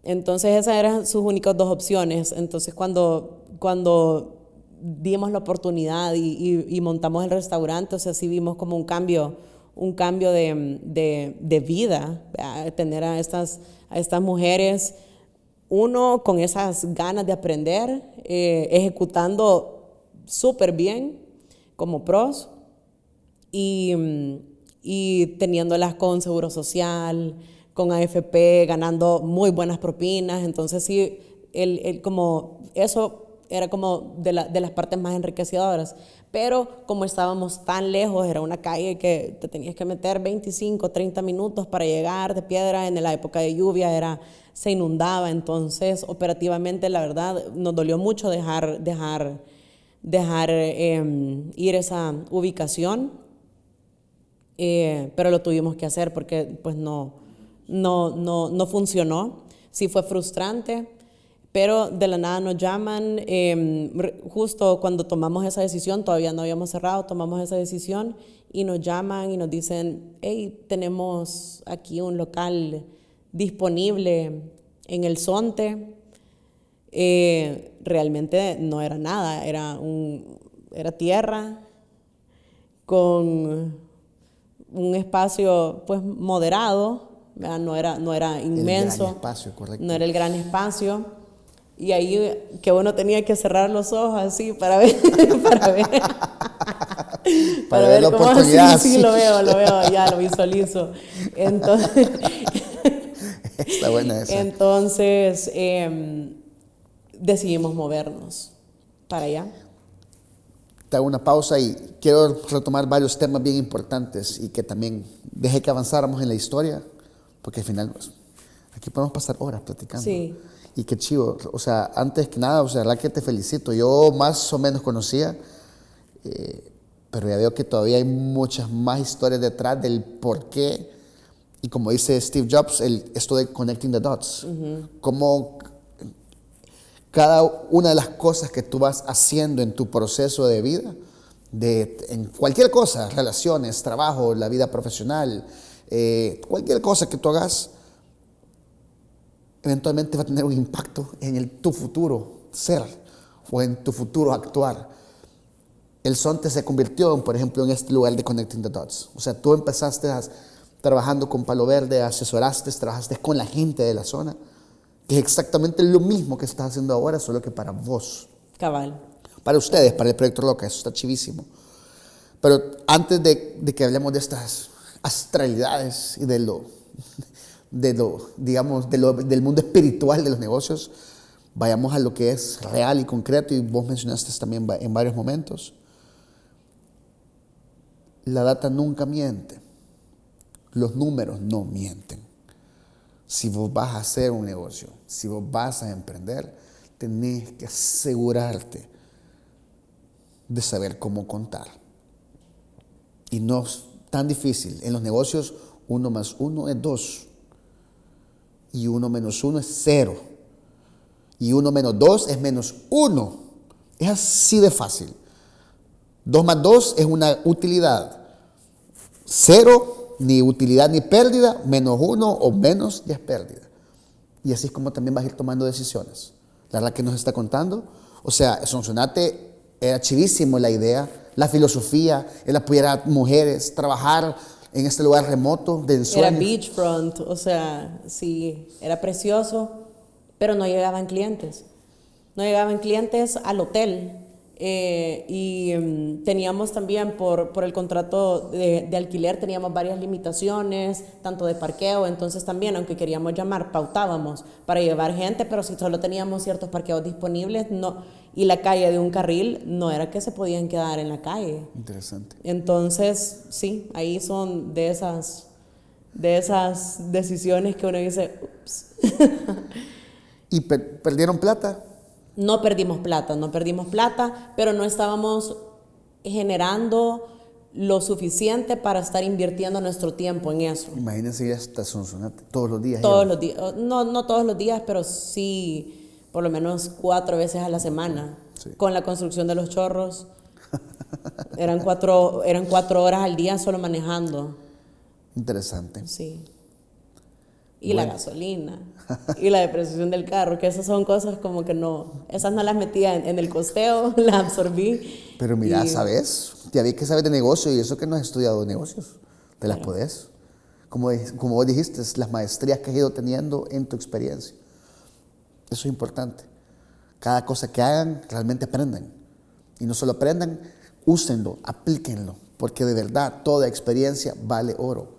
Entonces esas eran sus únicas dos opciones. Entonces cuando dimos la oportunidad y montamos el restaurante, o sea, sí vimos como un cambio de vida, tener a estas mujeres, uno con esas ganas de aprender, ejecutando súper bien como pros, y teniéndolas con Seguro Social, con AFP, ganando muy buenas propinas. Entonces sí, como eso era como de las partes más enriquecedoras. Pero como estábamos tan lejos, era una calle que te tenías que meter 25, 30 minutos para llegar de piedra. En la época de lluvia se inundaba, entonces operativamente la verdad nos dolió mucho dejar ir esa ubicación, pero lo tuvimos que hacer porque pues no funcionó. Sí fue frustrante, pero de la nada nos llaman, justo cuando tomamos esa decisión, todavía no habíamos cerrado, tomamos esa decisión y nos llaman y nos dicen, hey, tenemos aquí un local disponible en el Zonte. Realmente no era nada, era tierra con un espacio pues moderado, ¿verdad? No era inmenso, el gran espacio, correcto. no era el gran espacio, y ahí que uno tenía que cerrar los ojos así para ver para ver la cómo. oportunidad. Sí, lo veo, ya lo visualizo. Entonces está buena esa. Entonces decidimos movernos para allá. Te hago una pausa y quiero retomar varios temas bien importantes y que también dejé que avanzáramos en la historia, porque al final pues, aquí podemos pasar horas platicando. Sí. Y qué chivo, o sea, antes que nada, o sea, la que te felicito. Yo más o menos conocía, pero ya veo que todavía hay muchas más historias detrás del por qué. Y como dice Steve Jobs, esto de connecting the dots. Cómo cada una de las cosas que tú vas haciendo en tu proceso de vida, en cualquier cosa, relaciones, trabajo, la vida profesional, cualquier cosa que tú hagas, eventualmente va a tener un impacto en tu futuro ser o en tu futuro actuar. El Zonte se convirtió, por ejemplo, en este lugar de connecting the dots. O sea, tú empezaste trabajando con Palo Verde, trabajaste con la gente de la zona, que es exactamente lo mismo que estás haciendo ahora, solo que para vos. Cabal. Para ustedes, para el Proyecto Roca, eso está chivísimo. Pero antes de que hablemos de estas astralidades y del mundo espiritual de los negocios, vayamos a lo que es real y concreto, y vos mencionaste también en varios momentos. La data nunca miente. Los números no mienten. Si vos vas a hacer un negocio, si vos vas a emprender, tenés que asegurarte de saber cómo contar. Y no es tan difícil. En los negocios, 1 más 1 es 2. Y 1 menos 1 es 0. Y 1 menos 2 es menos 1. Es así de fácil. 2 más 2 es una utilidad. 0, ni utilidad ni pérdida, menos 1 o menos ya es pérdida. Y así es como también vas a ir tomando decisiones. La verdad que nos está contando. O sea, Sonsonate era chivísimo la idea, la filosofía, el apoyar a mujeres, trabajar en este lugar remoto de ensueño. Era beachfront, o sea, sí, era precioso, pero no llegaban clientes. No llegaban clientes al hotel. Teníamos también por el contrato de alquiler, teníamos varias limitaciones, tanto de parqueo, entonces también, aunque queríamos llamar, pautábamos para llevar gente, pero si solo teníamos ciertos parqueos disponibles no, y la calle de un carril, no era que se podían quedar en la calle. Interesante. Entonces, sí, ahí son de esas decisiones que uno dice, ups. ¿Y perdieron plata? No perdimos plata, pero no estábamos generando lo suficiente para estar invirtiendo nuestro tiempo en eso. Imagínense ir hasta Sonsonate todos los días. Todos los días, no todos los días, pero sí por lo menos 4 veces a la semana. Sí. Con la construcción de los chorros, eran 4 horas al día solo manejando. Interesante. Sí. Y bueno, la gasolina, y la depreciación del carro, que esas son cosas como que no, esas no las metía en el costeo, las absorbí. Pero mira, ¿sabes? Ya vi que sabes de negocio y eso que no has estudiado negocios, te las podés. Como vos dijiste, las maestrías que has ido teniendo en tu experiencia. Eso es importante. Cada cosa que hagan, realmente aprendan. Y no solo aprendan, úsenlo, aplíquenlo, porque de verdad toda experiencia vale oro.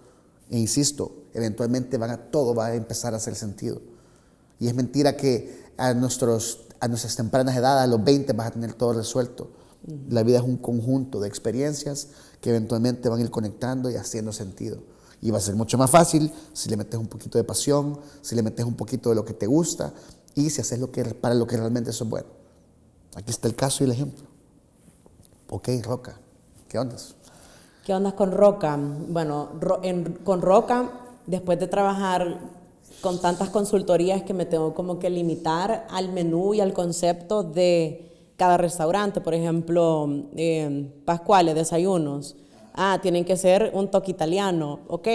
E insisto, eventualmente todo va a empezar a hacer sentido. Y es mentira que a nuestras tempranas edades, a los 20, vas a tener todo resuelto. La vida es un conjunto de experiencias que eventualmente van a ir conectando y haciendo sentido. Y va a ser mucho más fácil si le metes un poquito de pasión, si le metes un poquito de lo que te gusta y si haces para lo que realmente sos bueno. Aquí está el caso y el ejemplo. Ok, Roca, ¿qué ondas? ¿Qué ondas con Roca? Bueno, con Roca, después de trabajar con tantas consultorías que me tengo como que limitar al menú y al concepto de cada restaurante. Por ejemplo, pascuales, desayunos. Tienen que ser un toque italiano. Ok,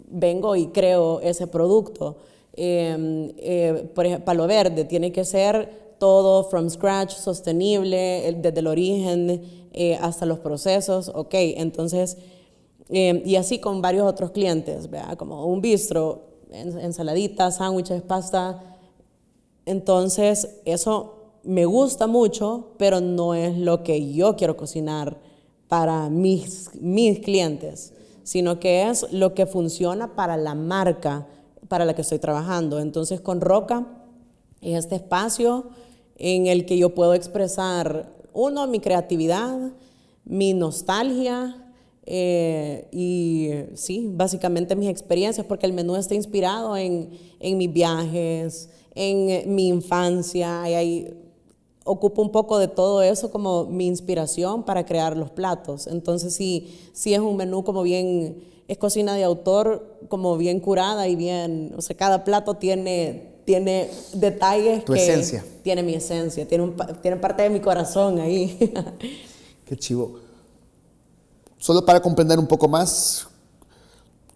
vengo y creo ese producto. Por ejemplo, Palo Verde, tiene que ser todo from scratch, sostenible, desde el origen hasta los procesos. Ok, entonces, y así con varios otros clientes, ¿verdad? Como un bistro, ensaladitas, sándwiches, pasta. Entonces, eso me gusta mucho, pero no es lo que yo quiero cocinar para mis clientes, sino que es lo que funciona para la marca para la que estoy trabajando. Entonces, con Roca es este espacio en el que yo puedo expresar, mi creatividad, mi nostalgia, y sí, básicamente mis experiencias, porque el menú está inspirado en mis viajes, en mi infancia, y ahí ocupo un poco de todo eso como mi inspiración para crear los platos. Entonces sí es un menú como bien, es cocina de autor, como bien curada y bien, o sea, cada plato tiene detalles tu esencia. Tiene mi esencia, tiene parte de mi corazón ahí. Qué chivo. Solo para comprender un poco más,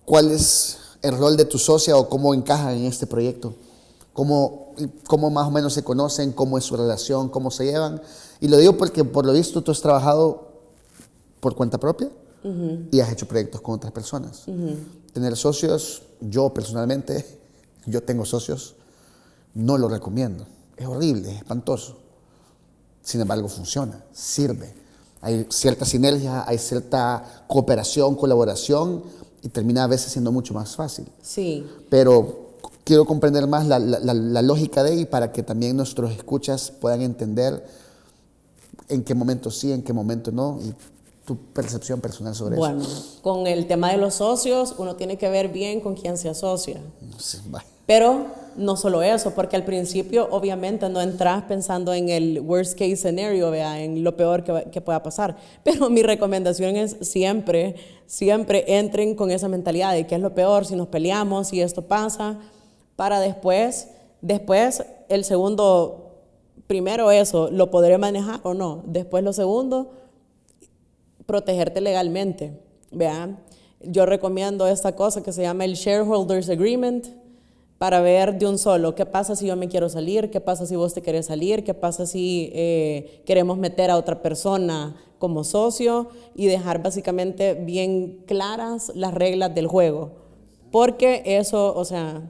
¿cuál es el rol de tu socia o cómo encaja en este proyecto? ¿Cómo más o menos se conocen? ¿Cómo es su relación? ¿Cómo se llevan? Y lo digo porque por lo visto tú has trabajado por cuenta propia y has hecho proyectos con otras personas. Tener socios, yo personalmente, yo tengo socios, no lo recomiendo. Es horrible, es espantoso. Sin embargo, funciona, sirve. Hay cierta sinergia, hay cierta cooperación, colaboración y termina a veces siendo mucho más fácil. Sí. Pero quiero comprender más la lógica de ahí para que también nuestros escuchas puedan entender en qué momento sí, en qué momento no y tu percepción personal sobre eso. Bueno, con el tema de los socios, uno tiene que ver bien con quién se asocia. Sí, bye. Pero no solo eso, porque al principio obviamente no entras pensando en el worst case scenario, ¿vea? En lo peor que pueda pasar, pero mi recomendación es siempre entren con esa mentalidad de qué es lo peor, si nos peleamos, si esto pasa, para después el segundo, primero eso, ¿lo podré manejar o no? Después lo segundo, protegerte legalmente, ¿vea? Yo recomiendo esta cosa que se llama el Shareholders Agreement para ver de un solo, ¿qué pasa si yo me quiero salir? ¿Qué pasa si vos te querés salir? ¿Qué pasa si queremos meter a otra persona como socio? Y dejar básicamente bien claras las reglas del juego. Porque eso, o sea,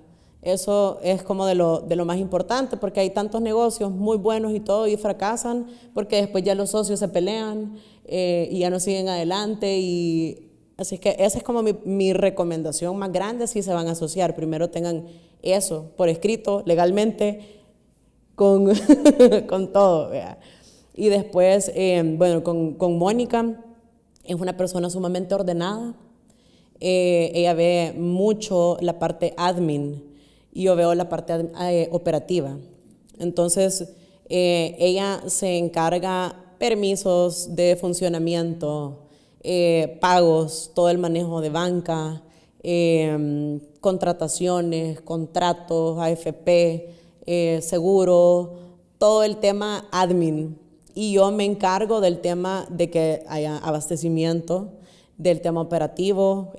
eso es como de lo más importante, porque hay tantos negocios muy buenos y todo y fracasan porque después ya los socios se pelean y ya no siguen adelante. Y así que esa es como mi recomendación más grande si se van a asociar. Primero tengan eso por escrito, legalmente, con, con todo, ¿verdad? Y después, bueno, con Mónica, es una persona sumamente ordenada. Ella ve mucho la parte admin y yo veo la parte operativa. Entonces, ella se encarga permisos de funcionamiento, pagos, todo el manejo de banca, contrataciones, contratos, AFP, seguro, todo el tema admin. Y yo me encargo del tema de que haya abastecimiento, del tema operativo,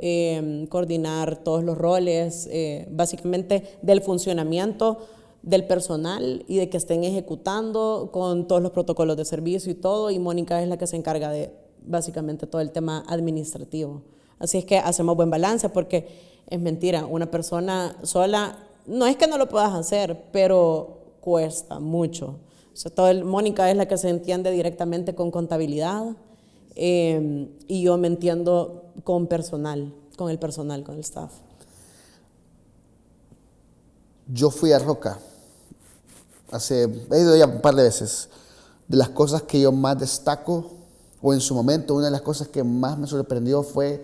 coordinar todos los roles, básicamente del funcionamiento del personal y de que estén ejecutando con todos los protocolos de servicio y todo. Y Mónica es la que se encarga de básicamente todo el tema administrativo. Así es que hacemos buen balance porque es mentira, una persona sola, no es que no lo puedas hacer, pero cuesta mucho. O sea, Mónica es la que se entiende directamente con contabilidad y yo me entiendo con el personal, con el staff. Yo fui a Roca, he ido ya un par de veces. De las cosas que yo más destaco, o en su momento, una de las cosas que más me sorprendió fue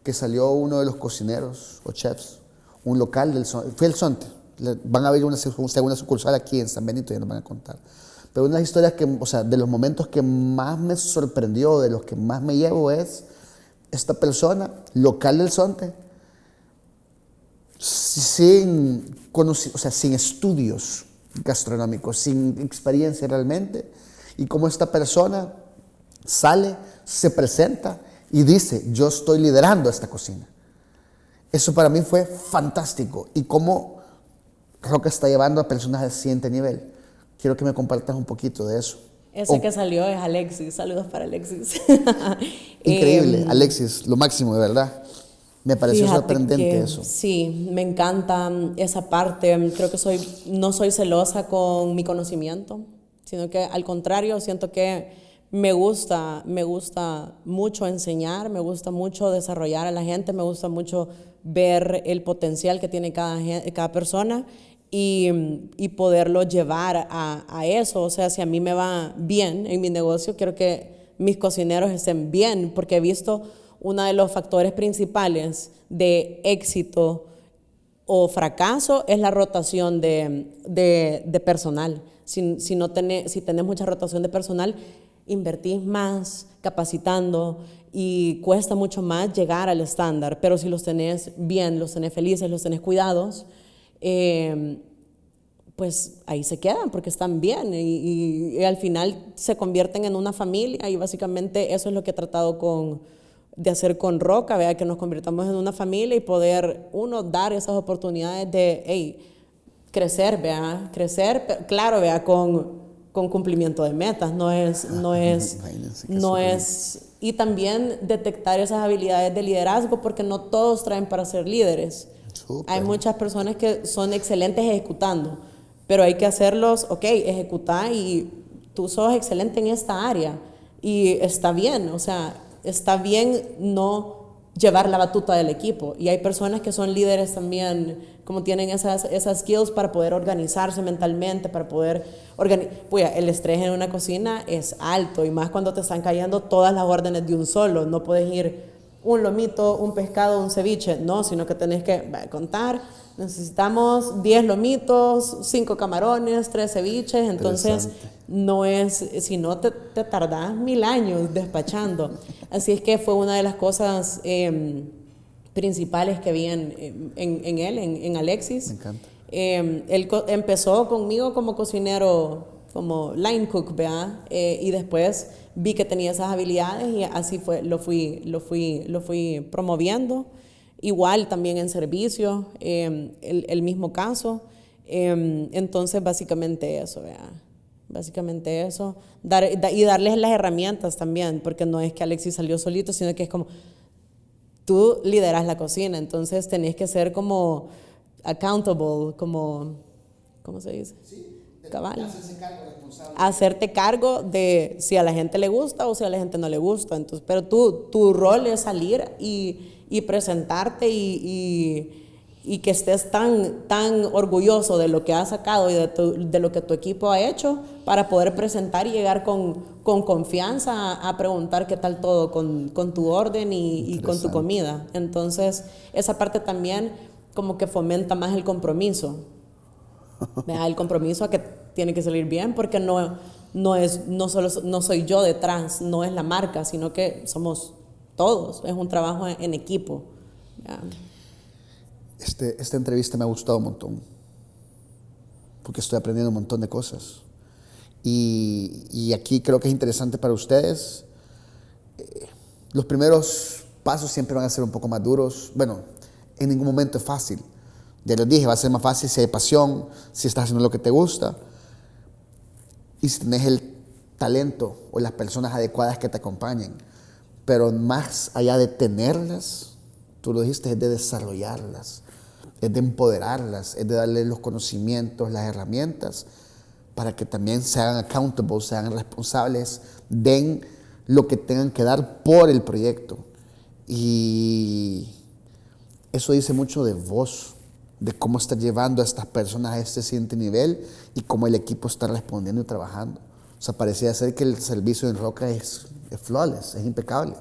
que salió uno de los cocineros o chefs, un local fue el Sonte. Van a abrir una segunda sucursal aquí en San Benito, ya nos van a contar. Pero una de las historias o sea, de los momentos que más me sorprendió, de los que más me llevo es esta persona, local del Sonte, sin estudios gastronómicos, sin experiencia realmente, y cómo esta persona sale, se presenta y dice, yo estoy liderando esta cocina. Eso para mí fue fantástico. Y cómo Roca está llevando a personas al siguiente nivel. Quiero que me compartas un poquito de eso. Ese que salió es Alexis. Saludos para Alexis. Increíble, Alexis, lo máximo, de verdad. Me pareció sorprendente eso. Sí, me encanta esa parte. Creo que no soy celosa con mi conocimiento, sino que al contrario, siento que me gusta mucho enseñar, me gusta mucho desarrollar a la gente, me gusta mucho ver el potencial que tiene cada persona y poderlo llevar a eso. O sea, si a mí me va bien en mi negocio, quiero que mis cocineros estén bien, porque he visto uno de los factores principales de éxito o fracaso es la rotación de personal. Si tenés mucha rotación de personal, invertís más capacitando y cuesta mucho más llegar al estándar, pero si los tenés bien, los tenés felices, los tenés cuidados, pues ahí se quedan porque están bien y al final se convierten en una familia y básicamente eso es lo que he tratado de hacer con Roca, ¿vea? Que nos convirtamos en una familia y poder dar esas oportunidades de crecer, ¿vea? Crecer, claro, ¿vea? Con cumplimiento de metas, no es, y también detectar esas habilidades de liderazgo, porque no todos traen para ser líderes. Hay muchas personas que son excelentes ejecutando, pero hay que hacerlos, ejecutar y tú sos excelente en esta área y está bien, o sea, está bien no llevar la batuta del equipo. Y hay personas que son líderes también, como tienen esas skills para poder organizarse mentalmente, para poder el estrés en una cocina es alto, y más cuando te están cayendo todas las órdenes de un solo. No puedes ir un lomito, un pescado, un ceviche, no, sino que tenés que contar necesitamos 10 lomitos, 5 camarones, 3 ceviches, entonces no es, si no te tardás 1000 años despachando. Así es que fue una de las cosas principales que vi en él, en Alexis. Me encanta. Él empezó conmigo como cocinero, como line cook, ¿verdad? Y después vi que tenía esas habilidades y así fue, lo fui promoviendo. Igual también en servicio, el mismo caso. Entonces, básicamente eso, ¿verdad? Básicamente eso. Y darles las herramientas también, porque no es que Alexis salió solito, sino que es como, tú lideras la cocina, entonces tenés que ser como accountable, como, ¿cómo se dice? Sí. Cabal. Hacerte cargo de si a la gente le gusta o si a la gente no le gusta. Entonces, pero tu rol es salir y presentarte y que estés tan orgulloso de lo que has sacado y de lo que tu equipo ha hecho para poder presentar y llegar con confianza a preguntar qué tal todo con tu orden y con tu comida. Entonces, esa parte también como que fomenta más el compromiso. El compromiso a que tiene que salir bien, porque no soy yo detrás, no es la marca, sino que somos todos, es un trabajo en equipo. Esta entrevista me ha gustado un montón, porque estoy aprendiendo un montón de cosas. Y aquí creo que es interesante para ustedes. Los primeros pasos siempre van a ser un poco más duros. Bueno, en ningún momento es fácil. Ya les dije, va a ser más fácil si hay pasión, si estás haciendo lo que te gusta y si tenés el talento o las personas adecuadas que te acompañen. Pero más allá de tenerlas, tú lo dijiste, es de desarrollarlas, es de empoderarlas, es de darles los conocimientos, las herramientas para que también se hagan accountable, se hagan responsables, den lo que tengan que dar por el proyecto. Y eso dice mucho de vos, de cómo estás llevando a estas personas a este siguiente nivel y cómo el equipo está respondiendo y trabajando. O sea, parecía ser que el servicio en Roca es flawless, es impecable.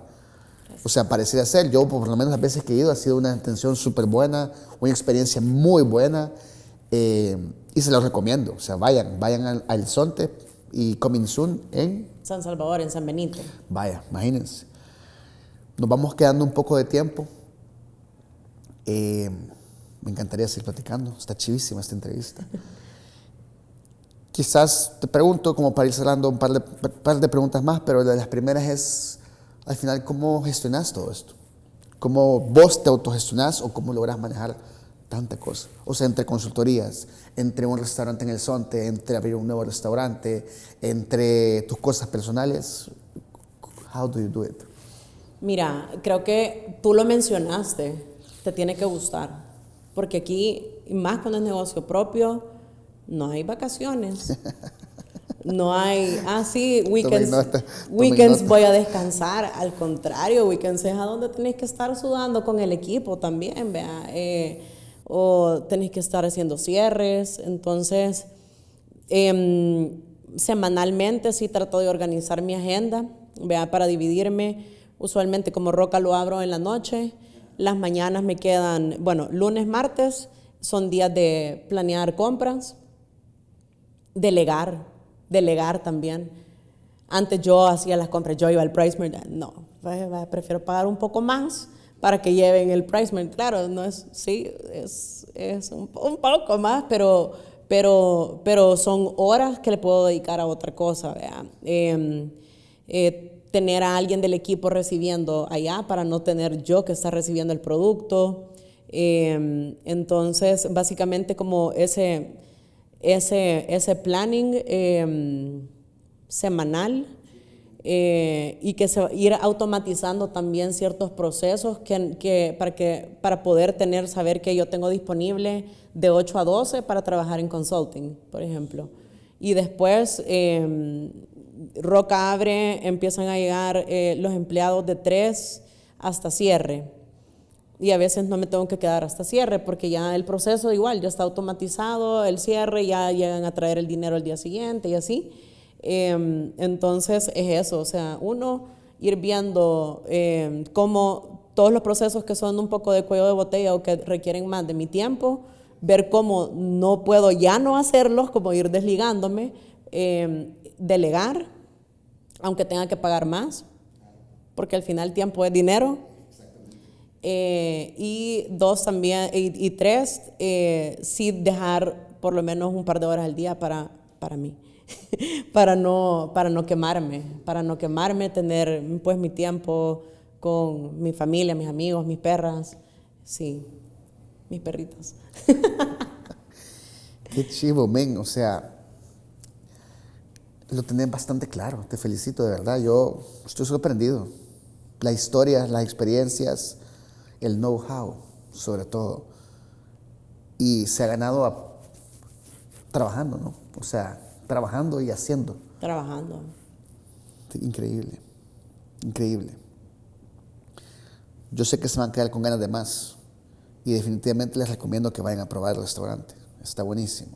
O sea, parecía ser, yo por lo menos las veces que he ido ha sido una atención súper buena, una experiencia muy buena y se los recomiendo. O sea, vayan al Zonte y coming soon en San Salvador, en San Benito. Vaya, imagínense. Nos vamos quedando un poco de tiempo. Me encantaría seguir platicando. Está chivísima esta entrevista. Quizás te pregunto, como para ir cerrando, un par de preguntas más, pero de las primeras es, al final, ¿cómo gestionas todo esto? ¿Cómo vos te autogestionás o cómo logras manejar tanta cosa? O sea, entre consultorías, entre un restaurante en el Zonte, entre abrir un nuevo restaurante, entre tus cosas personales. How do you do it? Mira, creo que tú lo mencionaste, te tiene que gustar. Porque aquí, más cuando es negocio propio, no hay vacaciones. No hay, weekends voy a descansar. Al contrario, weekends es a donde tenés que estar sudando con el equipo también, ¿vea? O tenés que estar haciendo cierres. Entonces, semanalmente sí trato de organizar mi agenda, ¿vea? Para dividirme. Usualmente como Roca lo abro en la noche. Las mañanas me quedan, bueno, lunes, martes son días de planear compras, delegar también. Antes yo hacía las compras, yo iba al price mart, no, prefiero pagar un poco más para que lleven el price mart. Claro, no es, sí, es un poco más, pero son horas que le puedo dedicar a otra cosa, ¿verdad? Tener a alguien del equipo recibiendo allá para no tener yo que estar recibiendo el producto. Entonces, básicamente como ese planning semanal y que ir automatizando también ciertos procesos para poder saber que yo tengo disponible de 8 a 12 para trabajar en consulting, por ejemplo. Y después Roca abre, empiezan a llegar los empleados de 3 hasta cierre. Y a veces no me tengo que quedar hasta cierre porque ya el proceso igual ya está automatizado, el cierre, ya llegan a traer el dinero el día siguiente y así. Entonces es eso, o sea, uno ir viendo cómo todos los procesos que son un poco de cuello de botella o que requieren más de mi tiempo, ver cómo no puedo ya no hacerlos, como ir desligándome, delegar, aunque tenga que pagar más, porque al final tiempo es dinero. Y dos también, y tres, sí dejar por lo menos un par de horas al día para mí, para no quemarme, tener pues mi tiempo con mi familia, mis amigos, mis perras, sí, mis perritos. Qué chivo, men, o sea, lo tenés bastante claro, te felicito de verdad, yo estoy sorprendido. Las historias, las experiencias, el know-how, sobre todo, y se ha ganado trabajando, ¿no? O sea, trabajando y haciendo. Trabajando. Increíble, increíble. Yo sé que se van a quedar con ganas de más y definitivamente les recomiendo que vayan a probar el restaurante. Está buenísimo.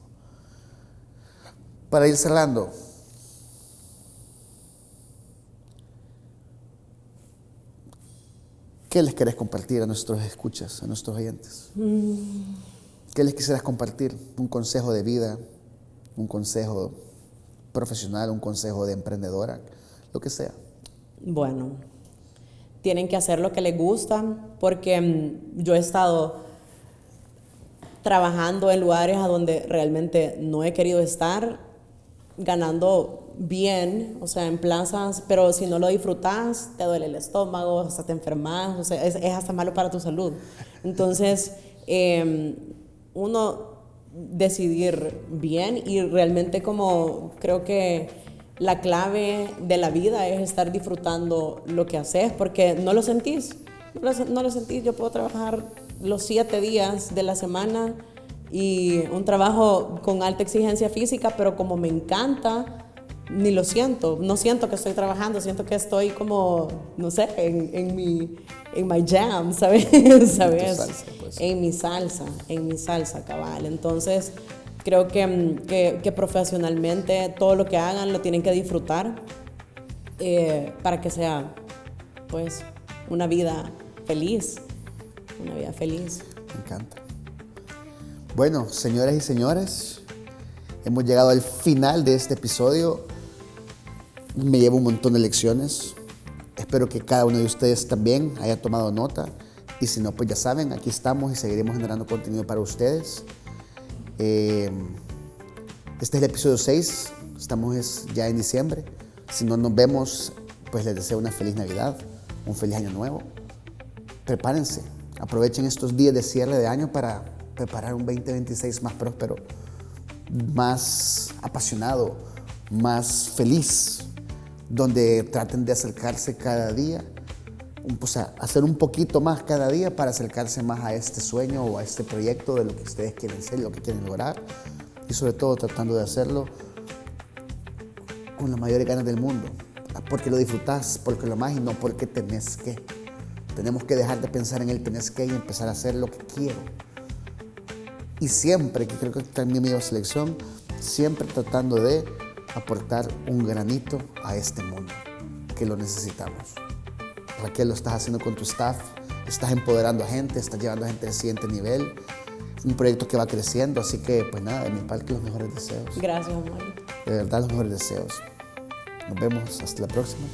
Para ir cerrando, ¿qué les querés compartir a nuestros escuchas, a nuestros oyentes? ¿Qué les quisieras compartir? ¿Un consejo de vida? ¿Un consejo profesional? ¿Un consejo de emprendedora? Lo que sea. Bueno, tienen que hacer lo que les gusta, porque yo he estado trabajando en lugares a donde realmente no he querido estar, ganando bien, o sea, en plazas, pero si no lo disfrutas, te duele el estómago, hasta te enfermas, o sea, es hasta malo para tu salud. Entonces, uno decidir bien, y realmente como creo que la clave de la vida es estar disfrutando lo que haces, porque no lo sentís. Yo puedo trabajar los 7 días de la semana y un trabajo con alta exigencia física, pero como me encanta, ni lo siento. No siento que estoy trabajando, siento que estoy como, no sé, en my jam, ¿sabes? ¿Sabes? Salsa, pues. En mi salsa, cabal. Entonces, creo que profesionalmente todo lo que hagan lo tienen que disfrutar, para que sea, pues, una vida feliz. Una vida feliz. Me encanta. Bueno, señoras y señores, hemos llegado al final de este episodio. Me llevo un montón de lecciones. Espero que cada uno de ustedes también haya tomado nota. Y si no, pues ya saben, aquí estamos y seguiremos generando contenido para ustedes. Este es el episodio 6. Estamos ya en diciembre. Si no nos vemos, pues les deseo una feliz Navidad, un feliz año nuevo. Prepárense. Aprovechen estos días de cierre de año para preparar un 2026 más próspero, más apasionado, más feliz, donde traten de acercarse cada día, o sea, hacer un poquito más cada día para acercarse más a este sueño o a este proyecto de lo que ustedes quieren ser, lo que quieren lograr, y sobre todo tratando de hacerlo con las mayores ganas del mundo, porque lo disfrutás, porque lo más y no porque tenés que. Tenemos que dejar de pensar en el tenés que y empezar a hacer lo que quiero. Y siempre, que creo que también me llevo a selección, siempre tratando de aportar un granito a este mundo, que lo necesitamos. Raquel, lo estás haciendo con tu staff, estás empoderando a gente, estás llevando a gente al siguiente nivel. Un proyecto que va creciendo, así que pues nada, de mi parte los mejores deseos. Gracias, amor. De verdad, los mejores deseos. Nos vemos hasta la próxima.